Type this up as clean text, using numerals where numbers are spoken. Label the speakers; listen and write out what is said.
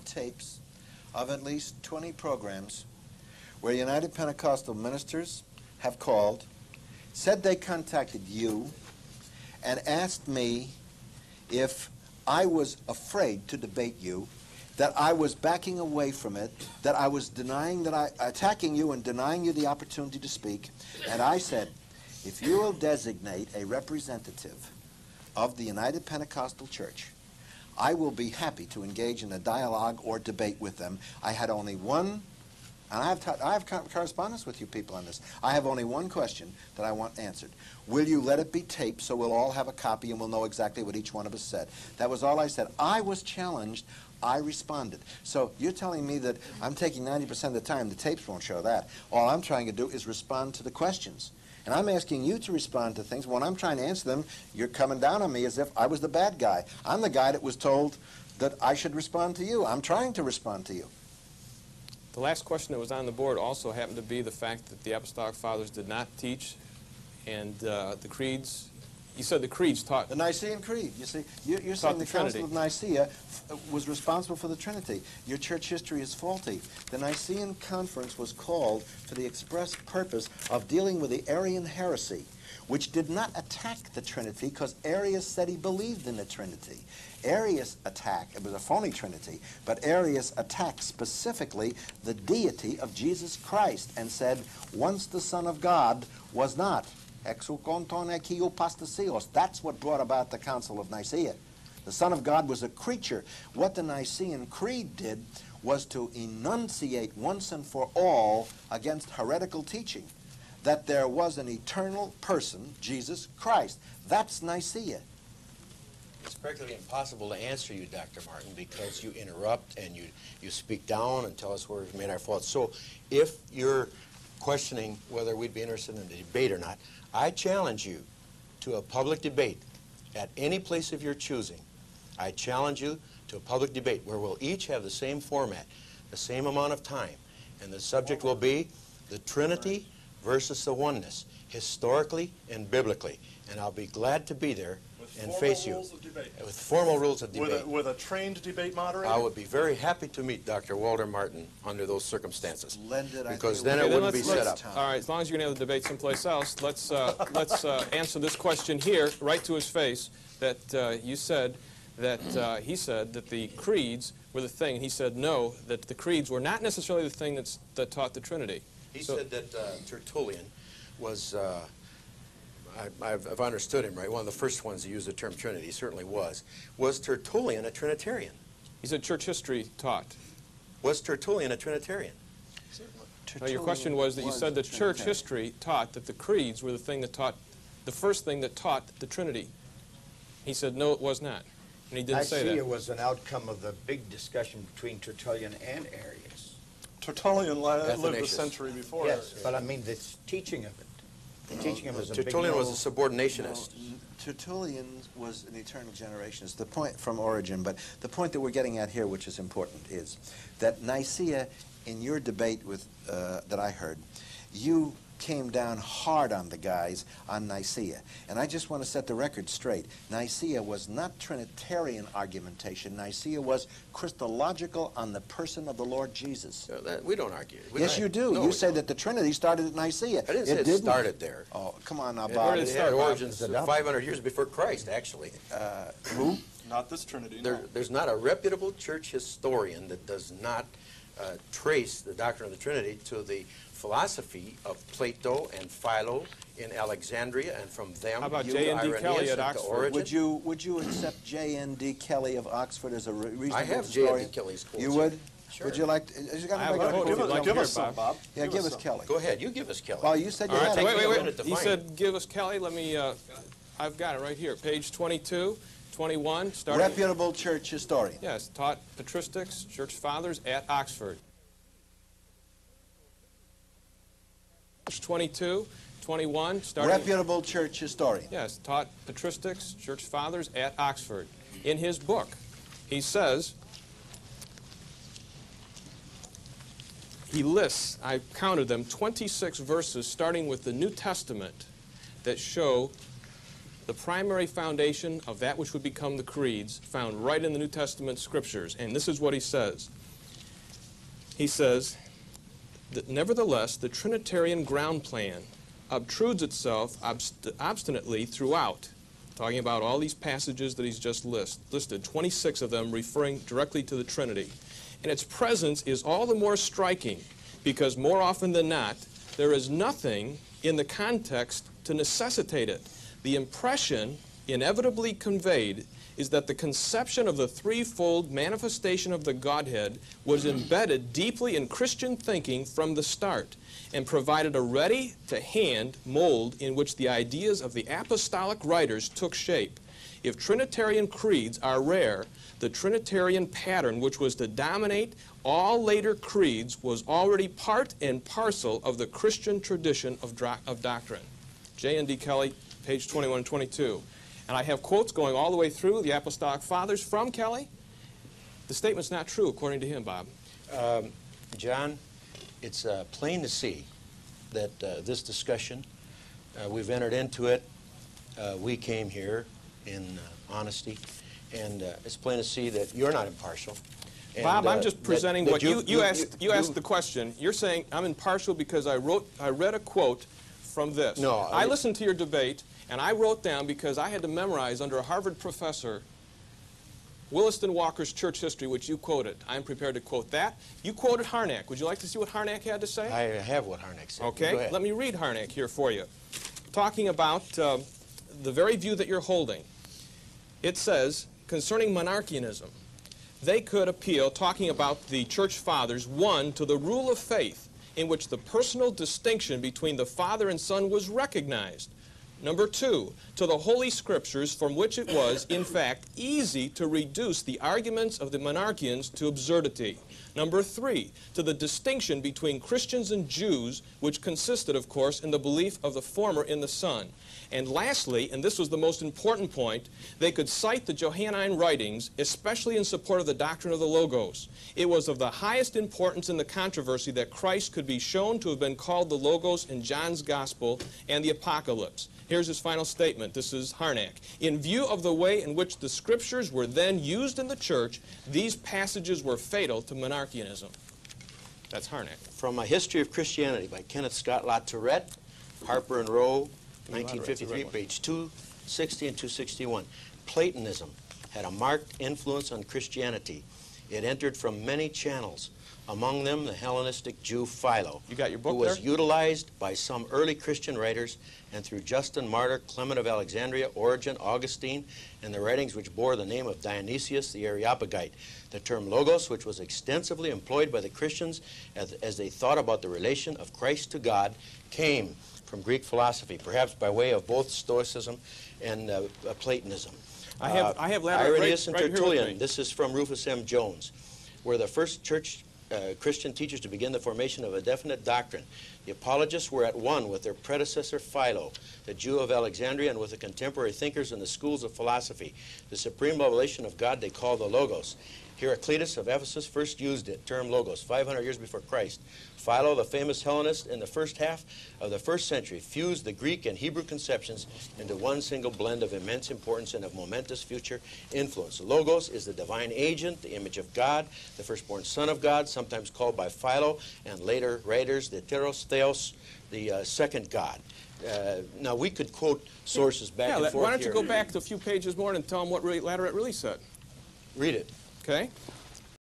Speaker 1: tapes of at least 20 programs where United Pentecostal ministers have called, said they contacted you, and asked me if I was afraid to debate you, that I was backing away from it, that I was attacking you and denying you the opportunity to speak. And I said, if you will designate a representative of the United Pentecostal Church, I will be happy to engage in a dialogue or debate with them. I had only one, and I have correspondence with you people on this. I have only one question that I want answered. Will you let it be taped so we'll all have a copy and we'll know exactly what each one of us said? That was all I said. I was challenged. I responded. So you're telling me that I'm taking 90% of the time. The tapes won't show that. All I'm trying to do is respond to the questions. And I'm asking you to respond to things. When I'm trying to answer them, you're coming down on me as if I was the bad guy. I'm the guy that was told that I should respond to you. I'm trying to respond to you.
Speaker 2: The last question that was on the board also happened to be the fact that the Apostolic Fathers did not teach, and the creeds, you said the creeds taught...
Speaker 1: The Nicene Creed, you see. You're saying the Council of Nicaea was responsible for the Trinity. Your church history is faulty. The Nicene Conference was called for the express purpose of dealing with the Arian heresy, which did not attack the Trinity because Arius said he believed in the Trinity. Arius attacked, it was a phony Trinity, but Arius attacked specifically the deity of Jesus Christ and said, once the Son of God was not. That's what brought about the Council of Nicaea. The Son of God was a creature. What the Nicene Creed did was to enunciate once and for all against heretical teaching that there was an eternal person, Jesus Christ. That's Nicaea.
Speaker 3: It's practically impossible to answer you, Dr. Martin, because you interrupt and you speak down and tell us where we've made our faults. So if you're questioning whether we'd be interested in the debate or not, I challenge you to a public debate at any place of your choosing. I challenge you to a public debate where we'll each have the same format, the same amount of time, and the subject will be the Trinity versus the oneness, historically and biblically. And I'll be glad to be there and face you. With formal rules of debate.
Speaker 4: With a trained debate moderator?
Speaker 3: I would be very happy to meet Dr. Walter Martin under those circumstances.
Speaker 1: Splendid.
Speaker 3: Because then it wouldn't be set up.
Speaker 2: All right, as long as you're going to have the debate someplace else, let's answer this question here, right to his face, that you said that he said that the creeds were the thing. He said no, that the creeds were not necessarily the thing that taught the Trinity.
Speaker 3: He said that Tertullian was, I've understood him right, one of the first ones to use the term Trinity, he certainly was. Was Tertullian a Trinitarian?
Speaker 2: He said church history taught.
Speaker 3: Was Tertullian a Trinitarian?
Speaker 2: No, your question was that you said that church history taught that the creeds were the thing that taught, the first thing that taught the Trinity. He said no, it was not. And he didn't say that.
Speaker 5: It was an outcome of the big discussion between Tertullian and Arius.
Speaker 4: Tertullian lived a century before.
Speaker 5: Yes, but I mean the teaching of it. The teaching of it was a
Speaker 3: Tertullian was a subordinationist.
Speaker 1: Tertullian was an eternal generationist. The point from origin, but the point that we're getting at here, which is important, is that Nicaea, in your debate with that I heard, you came down hard on the guys on Nicaea. And I just want to set the record straight. Nicaea was not Trinitarian argumentation. Nicaea was Christological on the person of the Lord Jesus.
Speaker 3: We don't argue.
Speaker 1: Yes, you do. You say that the Trinity started at Nicaea.
Speaker 3: I didn't say it started there.
Speaker 1: Oh, come on now, Bob.
Speaker 3: It had origins 500 years before Christ, actually.
Speaker 1: Who?
Speaker 4: Not this Trinity, no.
Speaker 3: There's not a reputable church historian that does not trace the doctrine of the Trinity to the philosophy of Plato and Philo in Alexandria, and from them,
Speaker 2: how about J.N.D. Kelly at Oxford?
Speaker 1: Would you accept J.N.D. Kelly of Oxford as a reasonable
Speaker 3: I have
Speaker 1: historian?
Speaker 3: J.N.D. Kelly's quotes.
Speaker 1: You would?
Speaker 3: Sure.
Speaker 1: Would you like to?
Speaker 4: Give us some, Bob.
Speaker 1: Yeah, give us Kelly.
Speaker 3: Go ahead. You give us Kelly.
Speaker 1: Well, you said you had
Speaker 2: Wait. He said, give us Kelly. Let me, I've got it right here. Page 22, 21.
Speaker 1: Reputable church historian.
Speaker 2: Yes, taught patristics, church fathers at Oxford. 22, 21.
Speaker 1: Reputable church historian.
Speaker 2: Yes, taught patristics, church fathers at Oxford. In his book, he says, he lists, I counted them, 26 verses starting with the New Testament that show the primary foundation of that which would become the creeds, found right in the New Testament scriptures. And this is what he says. He says that nevertheless, the Trinitarian ground plan obtrudes itself obstinately throughout, talking about all these passages that he's just listed, 26 of them referring directly to the Trinity. And its presence is all the more striking because more often than not, there is nothing in the context to necessitate it. The impression inevitably conveyed is that the conception of the threefold manifestation of the Godhead was embedded deeply in Christian thinking from the start and provided a ready-to-hand mold in which the ideas of the apostolic writers took shape. If Trinitarian creeds are rare, the Trinitarian pattern which was to dominate all later creeds was already part and parcel of the Christian tradition of doctrine. J.N.D. Kelly, page 21 and 22. And I have quotes going all the way through the Apostolic Fathers from Kelly. The statement's not true, according to him, Bob.
Speaker 3: John, it's plain to see that this discussion, we've entered into it. We came here in honesty, and it's plain to see that you're not impartial. And,
Speaker 2: Bob, I'm just presenting what you asked the question. You're saying I'm impartial because I read a quote from this.
Speaker 3: No,
Speaker 2: I listened to your debate, and I wrote down because I had to memorize under a Harvard professor Williston Walker's church history, which you quoted. I'm prepared to quote that. You quoted Harnack. Would you like to see what Harnack had to say?
Speaker 3: I have what Harnack said.
Speaker 2: Okay,
Speaker 3: Go ahead.
Speaker 2: let me read Harnack here for you. Talking about the very view that you're holding. It says, concerning monarchianism, they could appeal, talking about the church fathers, one, to the rule of faith, in which the personal distinction between the Father and Son was recognized. Number two, to the Holy Scriptures, from which it was, in fact, easy to reduce the arguments of the monarchians to absurdity. Number three, to the distinction between Christians and Jews, which consisted, of course, in the belief of the former in the Son. And lastly, and this was the most important point, they could cite the Johannine writings, especially in support of the doctrine of the Logos. It was of the highest importance in the controversy that Christ could be shown to have been called the Logos in John's Gospel and the Apocalypse. Here's his final statement. This is Harnack. In view of the way in which the Scriptures were then used in the church, these passages were fatal to monarchianism. That's Harnack.
Speaker 3: From A History of Christianity by Kenneth Scott Latourette, Harper and Row, 1953, page 260 and 261. Platonism had a marked influence on Christianity. It entered from many channels, among them the Hellenistic Jew Philo,
Speaker 2: You got your book
Speaker 3: who was
Speaker 2: there?
Speaker 3: utilized by some early Christian writers and through Justin Martyr, Clement of Alexandria, Origen, Augustine, and the writings which bore the name of Dionysius the Areopagite. The term logos, which was extensively employed by the Christians as they thought about the relation of Christ to God, came from Greek philosophy, perhaps by way of both Stoicism and Platonism.
Speaker 2: I have Latourette
Speaker 3: Irenaeus and
Speaker 2: right here with me.
Speaker 3: Tertullian, this is from Rufus M. Jones, were the first church Christian teachers to begin the formation of a definite doctrine. The apologists were at one with their predecessor Philo, the Jew of Alexandria, and with the contemporary thinkers in the schools of philosophy. The supreme revelation of God they call the Logos. Heraclitus of Ephesus first used it, term Logos, 500 years before Christ. Philo, the famous Hellenist in the first half of the first century, fused the Greek and Hebrew conceptions into one single blend of immense importance and of momentous future influence. Logos is the divine agent, the image of God, the firstborn Son of God, sometimes called by Philo and later writers the Teros Theos, the second God. Now, we could quote sources back and forth
Speaker 2: why don't you
Speaker 3: here.
Speaker 2: go back to a few pages more and tell them what Latourette really said?
Speaker 3: Read it.
Speaker 2: Okay?